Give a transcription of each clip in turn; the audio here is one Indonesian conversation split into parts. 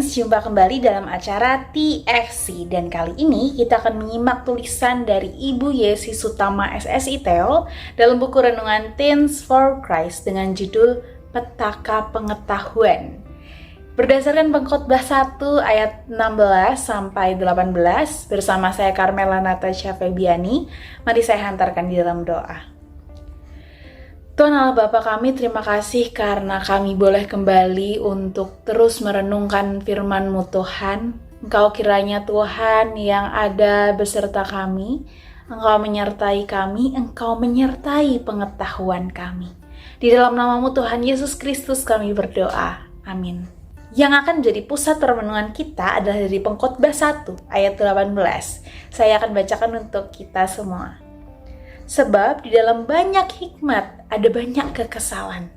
Teens, jumpa kembali dalam acara TFC dan kali ini kita akan menyimak tulisan dari Ibu Yesi Sutama SSI Theo dalam buku renungan Teens for Christ dengan judul Petaka Pengetahuan. Berdasarkan Pengkhotbah 1 ayat 16 sampai 18 bersama saya Carmela Natasha Febiani, mari saya hantarkan di dalam doa. Tuhan Allah Bapa kami, terima kasih karena kami boleh kembali untuk terus merenungkan firman-Mu Tuhan. Engkau kiranya Tuhan yang ada beserta kami, Engkau menyertai kami, Engkau menyertai pengetahuan kami. Di dalam nama-Mu Tuhan Yesus Kristus kami berdoa, amin. Yang akan menjadi pusat perenungan kita adalah dari Pengkhotbah 1 ayat 18. Saya akan bacakan untuk kita semua. Sebab di dalam banyak hikmat ada banyak kekesalan,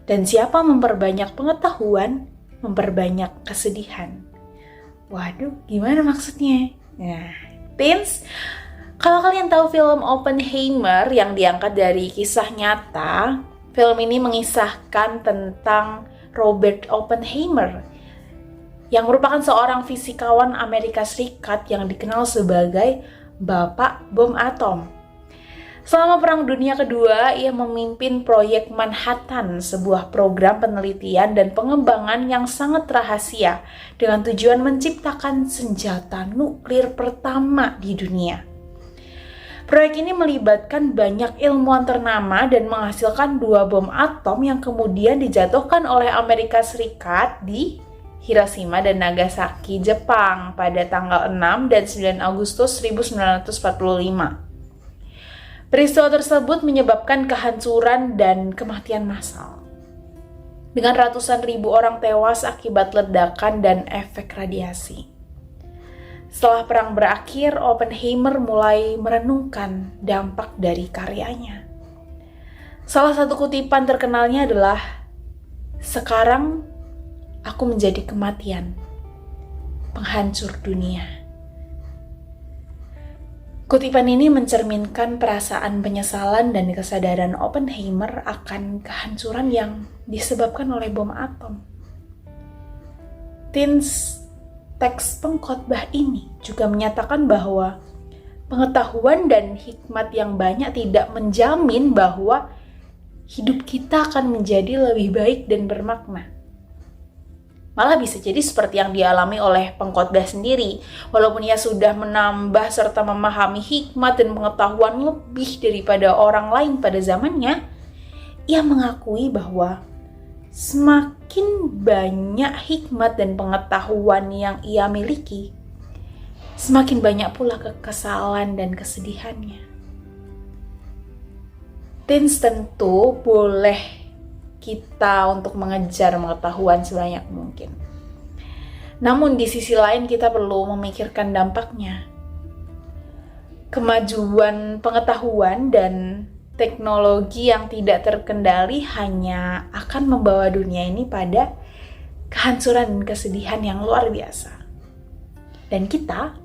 dan siapa memperbanyak pengetahuan, memperbanyak kesedihan. Waduh, gimana maksudnya? Nah, Teens, kalau kalian tahu film Oppenheimer yang diangkat dari kisah nyata, film ini mengisahkan tentang Robert Oppenheimer, yang merupakan seorang fisikawan Amerika Serikat yang dikenal sebagai Bapak Bom Atom. Selama Perang Dunia Kedua, ia memimpin proyek Manhattan, sebuah program penelitian dan pengembangan yang sangat rahasia dengan tujuan menciptakan senjata nuklir pertama di dunia. Proyek ini melibatkan banyak ilmuwan ternama dan menghasilkan 2 bom atom yang kemudian dijatuhkan oleh Amerika Serikat di Hiroshima dan Nagasaki, Jepang pada tanggal 6 dan 9 Agustus 1945. Peristiwa tersebut menyebabkan kehancuran dan kematian massal, dengan ratusan ribu orang tewas akibat ledakan dan efek radiasi. Setelah perang berakhir, Oppenheimer mulai merenungkan dampak dari karyanya. Salah satu kutipan terkenalnya adalah, "Sekarang aku menjadi kematian, penghancur dunia." Kutipan ini mencerminkan perasaan penyesalan dan kesadaran Oppenheimer akan kehancuran yang disebabkan oleh bom atom. Teens, teks pengkhotbah ini juga menyatakan bahwa pengetahuan dan hikmat yang banyak tidak menjamin bahwa hidup kita akan menjadi lebih baik dan bermakna. Malah bisa jadi seperti yang dialami oleh pengkhotbah sendiri. Walaupun ia sudah menambah serta memahami hikmat dan pengetahuan lebih daripada orang lain pada zamannya, ia mengakui bahwa semakin banyak hikmat dan pengetahuan yang ia miliki, semakin banyak pula kekesalan dan kesedihannya. Teens, tentu boleh kita untuk mengejar pengetahuan sebanyak mungkin. Namun di sisi lain kita perlu memikirkan dampaknya. Kemajuan pengetahuan dan teknologi yang tidak terkendali hanya akan membawa dunia ini pada kehancuran dan kesedihan yang luar biasa. Dan kita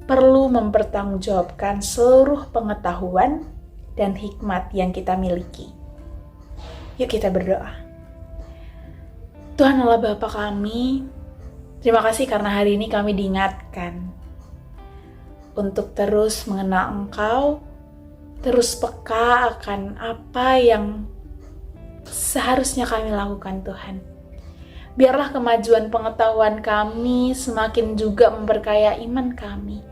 perlu mempertanggungjawabkan seluruh pengetahuan dan hikmat yang kita miliki. Yuk kita berdoa. Tuhan Allah Bapa kami, terima kasih karena hari ini kami diingatkan untuk terus mengenal Engkau, terus peka akan apa yang seharusnya kami lakukan Tuhan. Biarlah kemajuan pengetahuan kami semakin juga memperkaya iman kami.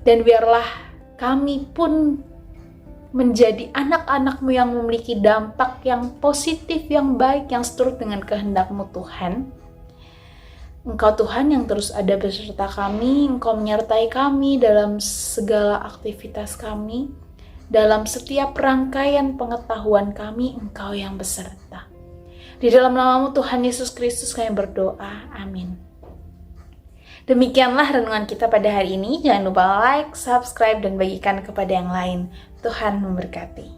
Dan biarlah kami pun menjadi anak-anak-Mu yang memiliki dampak yang positif, yang baik, yang seturut dengan kehendak-Mu Tuhan. Engkau Tuhan yang terus ada beserta kami, Engkau menyertai kami dalam segala aktivitas kami, dalam setiap rangkaian pengetahuan kami, Engkau yang beserta. Di dalam nama-Mu Tuhan Yesus Kristus kami berdoa, amin. Demikianlah renungan kita pada hari ini. Jangan lupa like, subscribe, dan bagikan kepada yang lain. Tuhan memberkati.